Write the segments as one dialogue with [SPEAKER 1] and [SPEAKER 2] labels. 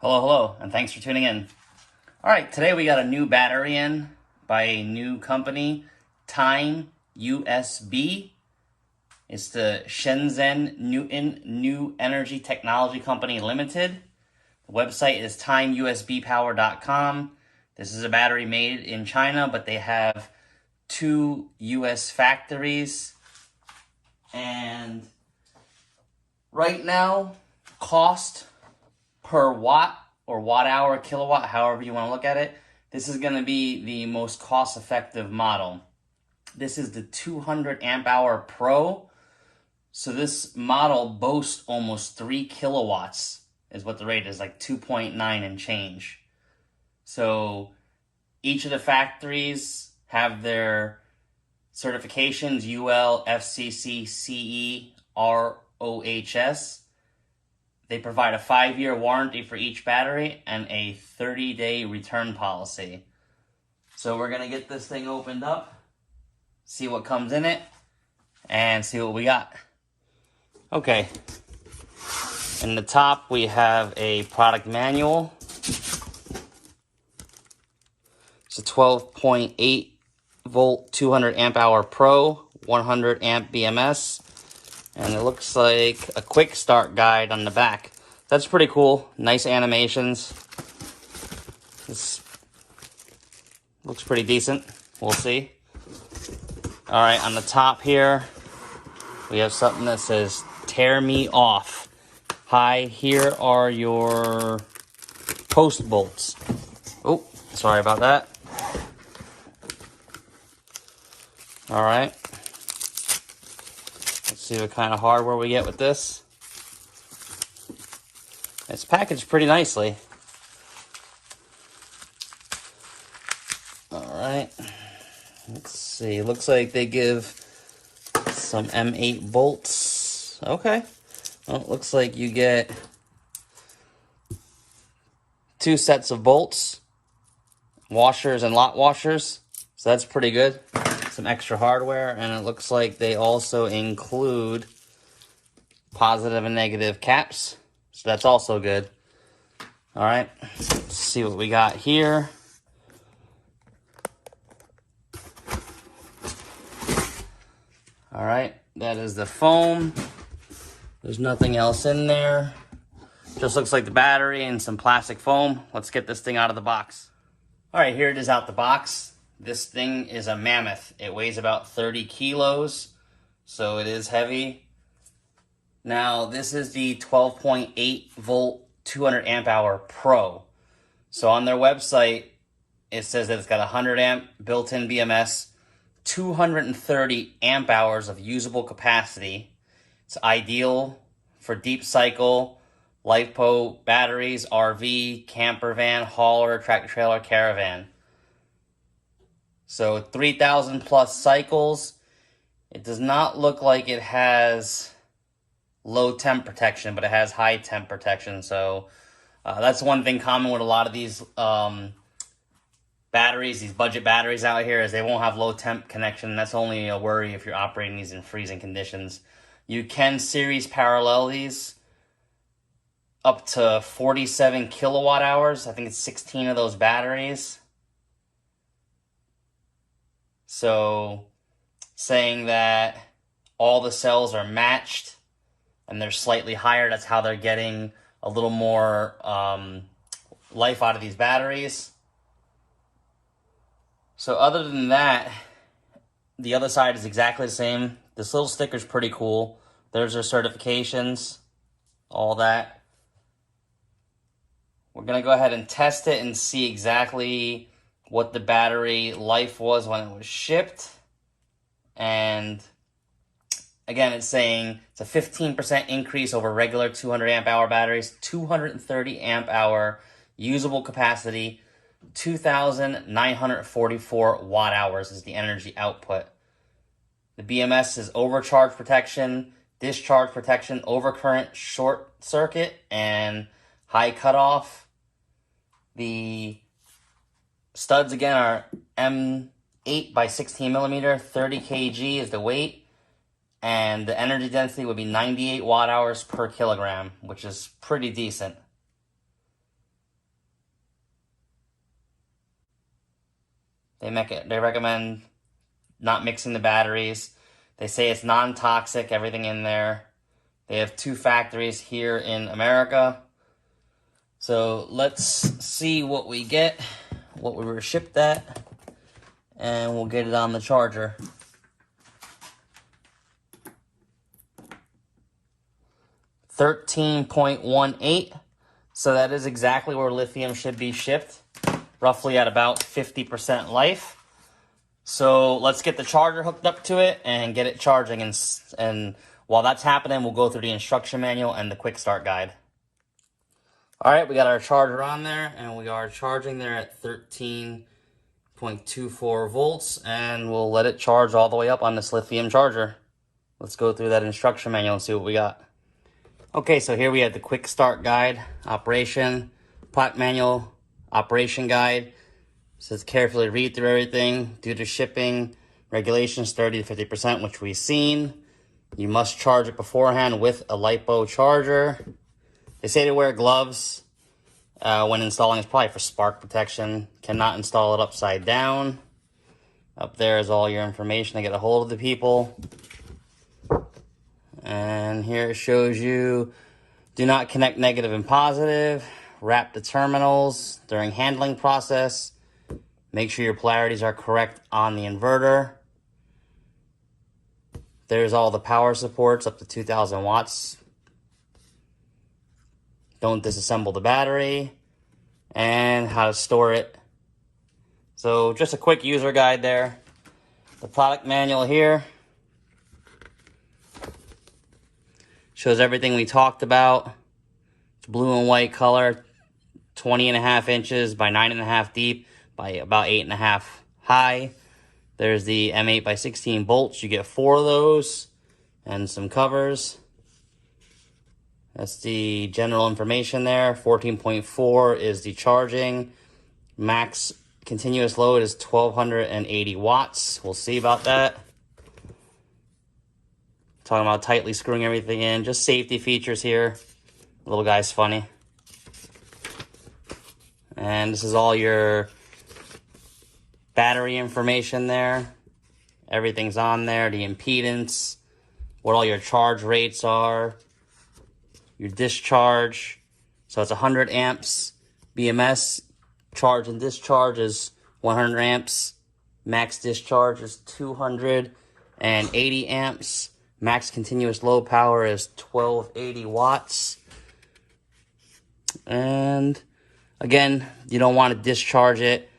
[SPEAKER 1] Hello, and thanks for tuning in. All right, today we got a new battery in by a new company, Timeusb. It's the Shenzhen Newton New Energy Technology Company Limited. The website is timeusbpower.com. This is a battery made in China, but they have 2 US factories. And right now, cost per watt or watt hour, kilowatt, however you want to look at it, this is going to be the most cost-effective model. This is the 200 amp hour Pro. So this model boasts almost 3 kilowatts is what the rate is, like 2.9 and change. So each of the factories have their certifications, UL, FCC, CE, ROHS. They provide a 5-year warranty for each battery and a 30-day return policy. So we're going to get this thing opened up, see what comes in it, and see what we got. Okay. In the top, we have a product manual. It's a 12.8 volt, 200 amp hour Pro, 100 amp BMS. And it looks like a quick start guide on the back. That's pretty cool. Nice animations. This looks pretty decent. We'll see. All right, on the top here, we have something that says, "Tear me off." Hi, here are your post bolts. Oh, sorry about that. All right. Let's see what kind of hardware we get with this. It's packaged pretty nicely. All right. Let's see. Looks like they give some M8 bolts. Okay. Well, it looks like you get 2 sets of bolts, washers and lot washers. So that's pretty good. Some extra hardware, and it looks like they also include positive and negative caps. So that's also good. All right, let's see what we got here. All right, that is the foam. There's nothing else in there. Just looks like the battery and some plastic foam. Let's get this thing out of the box. All right, here it is out the box. This thing is a mammoth. It weighs about 30 kilos, so it is heavy. Now, this is the 12.8 volt, 200 amp hour Pro. So on their website, it says that it's got 100 amp built-in BMS, 230 amp hours of usable capacity. It's ideal for deep cycle, LiFePO batteries, RV, camper van, hauler, tractor trailer, caravan. So 3,000 plus cycles. It does not look like it has low temp protection, but it has high temp protection. So that's one thing common with a lot of these batteries, these budget batteries out here, is they won't have low temp connection. That's only a worry if you're operating these in freezing conditions. You can series parallel these up to 47 kilowatt hours. I think it's 16 of those batteries. So saying that all the cells are matched and they're slightly higher, that's how they're getting a little more life out of these batteries. So other than that, the other side is exactly the same. This little sticker's pretty cool. There's their certifications, all that. We're going to go ahead and test it and see exactly what the battery life was when it was shipped. And again, it's saying it's a 15% increase over regular 200 amp hour batteries, 230 amp hour usable capacity, 2,944 watt hours is the energy output. The BMS is overcharge protection, discharge protection, overcurrent, short circuit, and high cutoff. The studs again are M8 by 16 millimeter, 30 kg is the weight, and the energy density would be 98 watt hours per kilogram, which is pretty decent. They recommend not mixing the batteries. They say it's non-toxic, everything in there. They have 2 factories here in America. So let's see what we get, what we were shipped at, and we'll get it on the charger. $13.18, so that is exactly where lithium should be shipped, roughly at about 50% life. So let's get the charger hooked up to it and get it charging, and while that's happening, we'll go through the instruction manual and the quick start guide. All right, we got our charger on there, and we are charging there at 13.24 volts, and we'll let it charge all the way up on this lithium charger. Let's go through that instruction manual and see what we got. Okay, so here we have the quick start guide, operation, product manual, operation guide. It says carefully read through everything. Due to shipping regulations, 30 to 50%, which we've seen. You must charge it beforehand with a LiFePO charger. They say to wear gloves when installing. It's probably for spark protection. Cannot install it upside down. Up there is all your information to get a hold of the people. And here it shows you, do not connect negative and positive. Wrap the terminals during handling process. Make sure your polarities are correct on the inverter. There's all the power supports up to 2,000 watts. Don't disassemble the battery. And how to store it. So just a quick user guide there. The product manual here shows everything we talked about. It's blue and white color, 20.5 inches by 9.5 deep by about 8.5 high. There's the M8 by 16 bolts. You get 4 of those and some covers. That's the general information there. 14.4 is the charging. Max continuous load is 1,280 watts. We'll see about that. Talking about tightly screwing everything in. Just safety features here. The little guy's funny. And this is all your battery information there. Everything's on there. The impedance, what all your charge rates are, your discharge. So it's 100 amps. BMS charge and discharge is 100 amps. Max discharge is 280 amps. Max continuous low power is 1,280 watts. And again, you don't want to discharge it,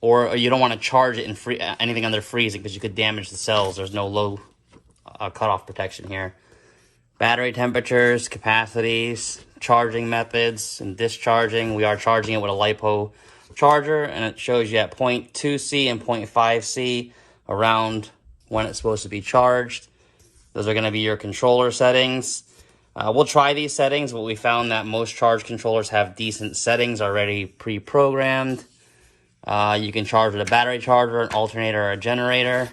[SPEAKER 1] or you don't want to charge it in anything under freezing, because you could damage the cells. There's no low cutoff protection here. Battery temperatures, capacities, charging methods, and discharging. We are charging it with a LiFePO charger, and it shows you at 0.2C and 0.5C around when it's supposed to be charged. Those are going to be your controller settings. We'll try these settings, but we found that most charge controllers have decent settings already pre-programmed. You can charge with a battery charger, an alternator, or a generator.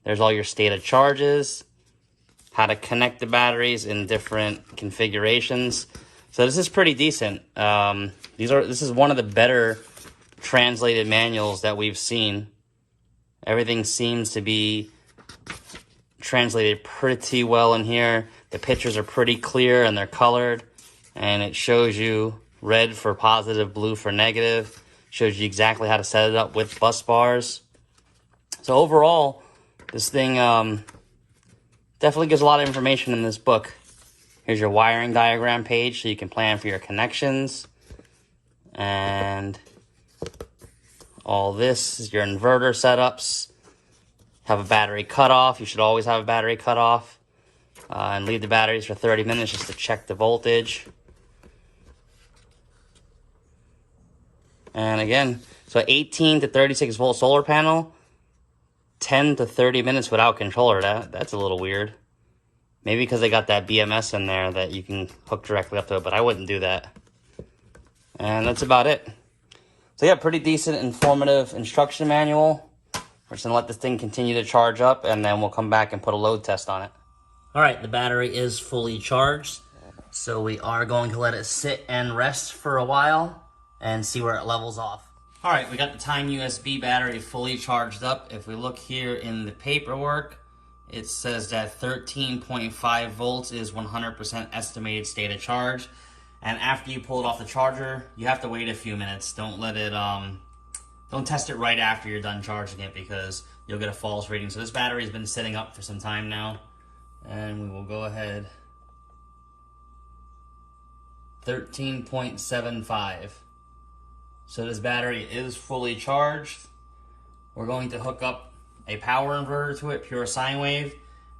[SPEAKER 1] There's all your stated charges, how to connect the batteries in different configurations. So this is pretty decent. This is one of the better translated manuals that we've seen. Everything seems to be translated pretty well in here. The pictures are pretty clear and they're colored, and it shows you red for positive, blue for negative. Shows you exactly how to set it up with bus bars. So overall, this thing definitely gives a lot of information in this book. Here's your wiring diagram page so you can plan for your connections. And all this is your inverter setups. Have a battery cutoff. You should always have a battery cutoff. And leave the batteries for 30 minutes just to check the voltage. And again, so 18 to 36 volt solar panel, 10 to 30 minutes without controller. That's a little weird. Maybe because they got that BMS in there that you can hook directly up to it, but I wouldn't do that. And that's about it. So yeah, pretty decent, informative instruction manual. We're just going to let this thing continue to charge up, and then we'll come back and put a load test on it. All right, the battery is fully charged, so we are going to let it sit and rest for a while and see where it levels off. All right, we got the Timeusb battery fully charged up. If we look here in the paperwork, it says that 13.5 volts is 100% estimated state of charge. And after you pull it off the charger, you have to wait a few minutes. Don't let it, don't test it right after you're done charging it because you'll get a false reading. So this battery has been sitting up for some time now. And we will go ahead. 13.75. So this battery is fully charged. We're going to hook up a power inverter to it, pure sine wave,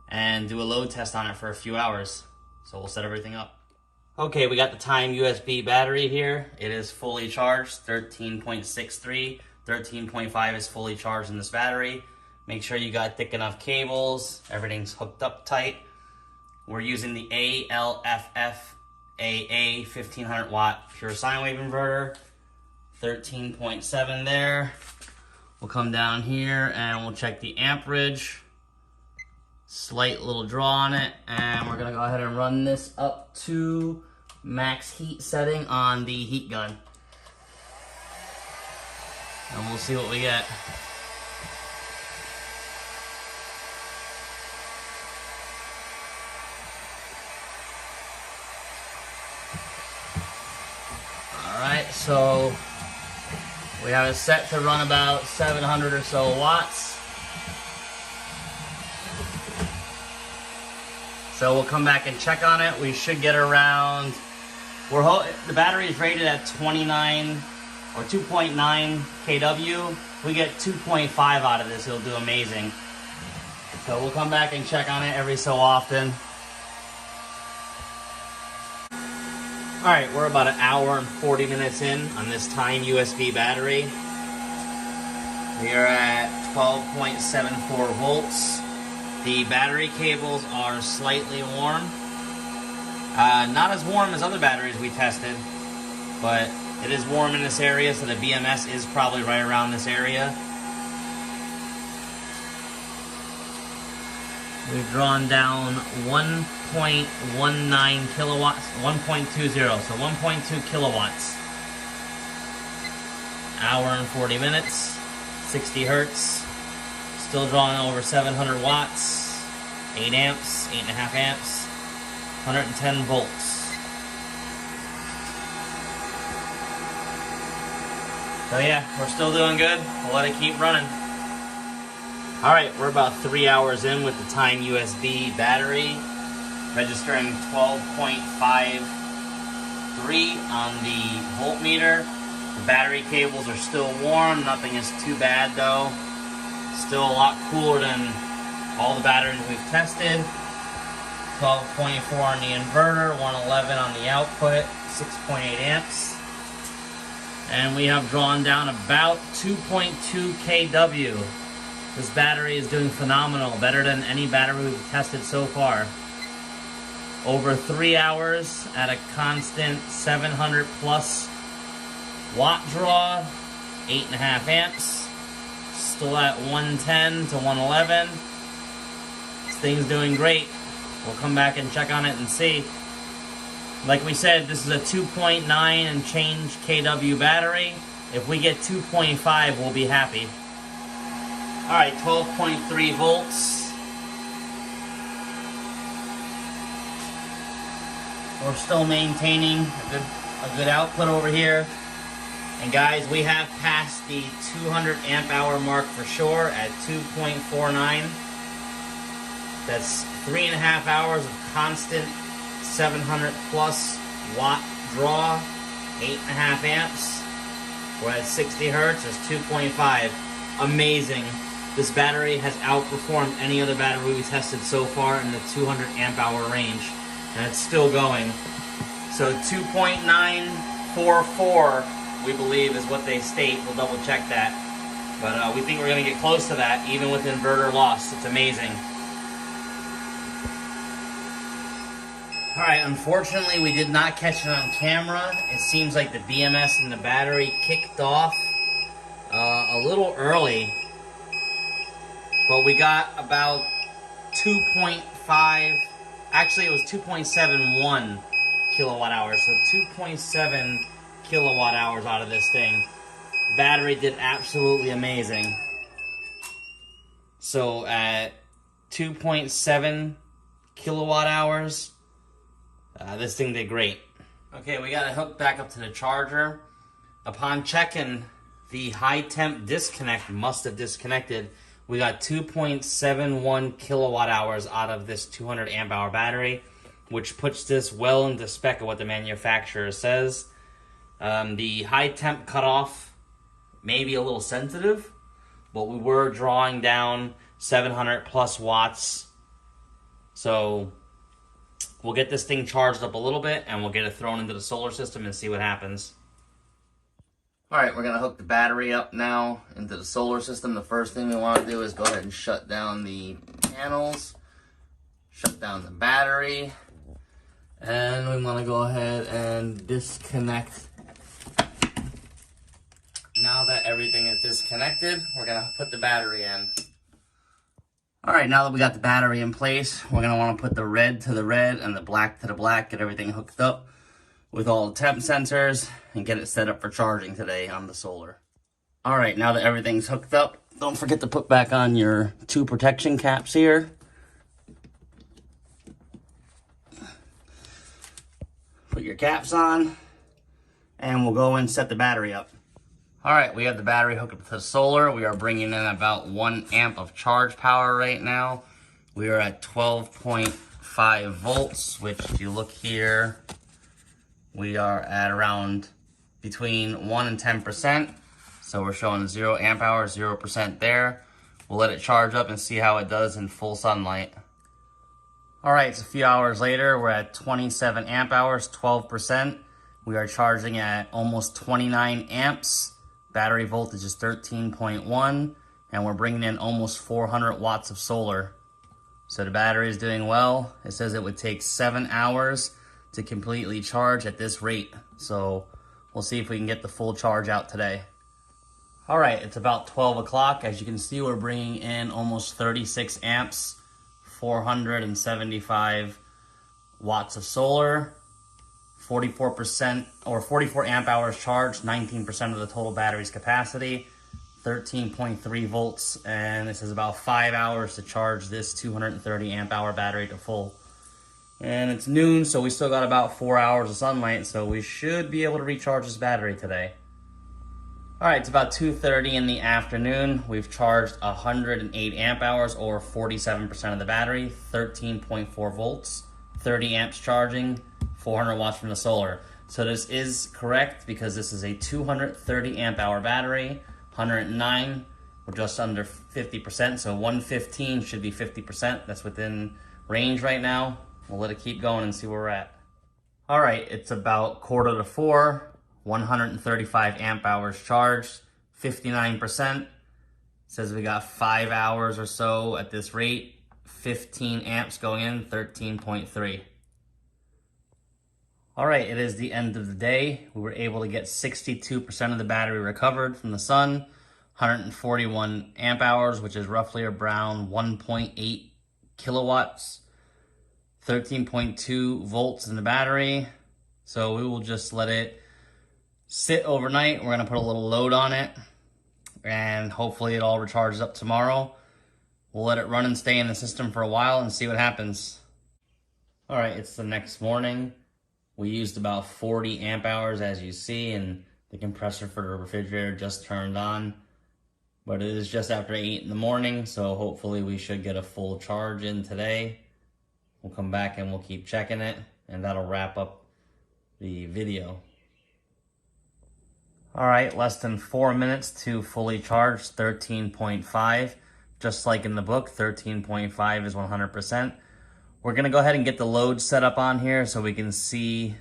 [SPEAKER 1] and do a load test on it for a few hours. So we'll set everything up. Okay, we got the Timeusb battery here. It is fully charged, 13.63. 13.5 is fully charged in this battery. Make sure you got thick enough cables. Everything's hooked up tight. We're using the LiFePO4 1500 watt pure sine wave inverter. 13.7 there. We'll come down here and we'll check the amperage. Slight little draw on it, and we're gonna go ahead and run this up to max heat setting on the heat gun. And we'll see what we get. Alright, so we have it set to run about 700 or so watts. So we'll come back and check on it. We should get around, the battery is rated at 29 or 2.9 kW. If we get 2.5 out of this, it'll do amazing. So we'll come back and check on it every so often. All right, we're about an hour and 40 minutes in on this Timeusb battery. We are at 12.74 volts. The battery cables are slightly warm. Not as warm as other batteries we tested, but it is warm in this area, so the BMS is probably right around this area. We've drawn down 1.19 kilowatts, 1.20, so 1.2 kilowatts. Hour and 40 minutes, 60 hertz. Still drawing over 700 watts, 8 amps, 8.5 amps, 110 volts. So yeah, we're still doing good. We'll let it keep running. Alright, we're about 3 hours in with the Timeusb battery, registering 12.53 on the voltmeter. The battery cables are still warm, nothing is too bad though. Still a lot cooler than all the batteries we've tested. 12.4 on the inverter, 111 on the output, 6.8 amps. And we have drawn down about 2.2 kW. This battery is doing phenomenal, better than any battery we've tested so far. Over 3 hours at a constant 700 plus watt draw, 8.5 amps. Still at 110 to 111. This thing's doing great. We'll come back and check on it and see. Like we said, this is a 2.9 and change kW battery. If we get 2.5, we'll be happy. Alright, 12.3 volts. We're still maintaining a good output over here. And guys, we have passed the 200 amp hour mark for sure at 2.49. That's 3.5 hours of constant 700 plus watt draw, 8.5 amps. We're at 60 hertz, that's 2.5. Amazing. This battery has outperformed any other battery we tested so far in the 200 amp hour range. And it's still going. So 2.944, we believe, is what they state. We'll double check that. But we think we're going to get close to that, even with inverter loss. It's amazing. Alright, unfortunately we did not catch it on camera. It seems like the BMS in the battery kicked off a little early. But we got about 2.5, actually it was 2.71 kilowatt hours. So 2.7 kilowatt hours out of this thing. Battery did absolutely amazing. So at 2.7 kilowatt hours, this thing did great. Okay, we got it hooked back up to the charger. Upon checking, the high temp disconnect must have disconnected. We got 2.71 kilowatt hours out of this 200 amp hour battery, which puts this well into spec of what the manufacturer says. The high temp cutoff may be a little sensitive, but we were drawing down 700 plus watts. So we'll get this thing charged up a little bit and we'll get it thrown into the solar system and see what happens. All right, we're gonna hook the battery up now into the solar system. The first thing we want to do is go ahead and shut down the panels, shut down the battery, and we want to go ahead and disconnect. Now that everything is disconnected, we're gonna put the battery in. All right, now that we got the battery in place, we're gonna want to put the red to the red and the black to the black, get everything hooked up with all the temp sensors and get it set up for charging today on the solar. All right, now that everything's hooked up, don't forget to put back on your 2 protection caps here. Put your caps on and we'll go and set the battery up. All right, we have the battery hooked up to the solar. We are bringing in about 1 amp of charge power right now. We are at 12.5 volts, which if you look here, we are at around between 1 and 10%. So we're showing 0 amp hour, 0% there. We'll let it charge up and see how it does in full sunlight. All right, it's a few hours later. We're at 27 amp hours, 12%. We are charging at almost 29 amps. Battery voltage is 13.1, and we're bringing in almost 400 watts of solar. So the battery is doing well. It says it would take 7 hours to completely charge at this rate. So we'll see if we can get the full charge out today. All right, it's about 12 o'clock. As you can see, we're bringing in almost 36 amps, 475 watts of solar, 44% or 44 amp hours charged, 19% of the total battery's capacity, 13.3 volts, and this is about 5 hours to charge this 230 amp hour battery to full. And it's noon, so we still got about 4 hours of sunlight, so we should be able to recharge this battery today. All right, it's about 2:30 in the afternoon. We've charged 108 amp hours, or 47% of the battery, 13.4 volts, 30 amps charging, 400 watts from the solar. So this is correct because this is a 230 amp hour battery, 109, we're just under 50%, so 115 should be 50%. That's within range right now. We'll let it keep going and see where we're at. All right, it's about 3:45, 135 amp hours charged, 59%. Says we got 5 hours or so at this rate, 15 amps going in, 13.3. All right, it is the end of the day. We were able to get 62% of the battery recovered from the sun, 141 amp hours, which is roughly around 1.8 kilowatts, 13.2 volts in the battery. So we will just let it sit overnight. We're gonna put a little load on it and hopefully it all recharges up tomorrow. We'll let it run and stay in the system for a while and see what happens. All right, it's the next morning. We used about 40 amp hours, as you see, and the compressor for the refrigerator just turned on. But it is just after 8 in the morning, so hopefully we should get a full charge in today. We'll come back and we'll keep checking it, and that'll wrap up the video. All right, less than 4 minutes to fully charge, 13.5. Just like in the book, 13.5 is 100%. We're gonna go ahead and get the load set up on here so we can see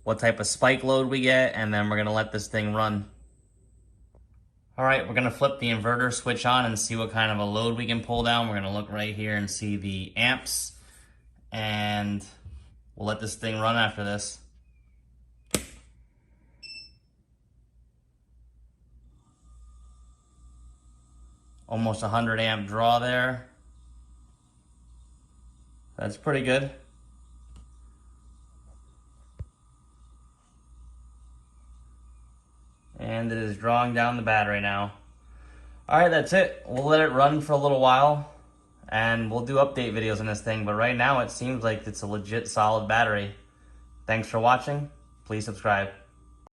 [SPEAKER 1] what type of spike load we get, and then we're gonna let this thing run. All right, we're gonna flip the inverter switch on and see what kind of a load we can pull down. We're gonna look right here and see the amps, and we'll let this thing run after this. Almost 100 amp draw there. That's pretty good. And And it is drawing down the battery now. Alright, that's it. We'll let it run for a little while, and we'll do update videos on this thing, but right now it seems like it's a legit solid battery. Thanks for watching. Please subscribe.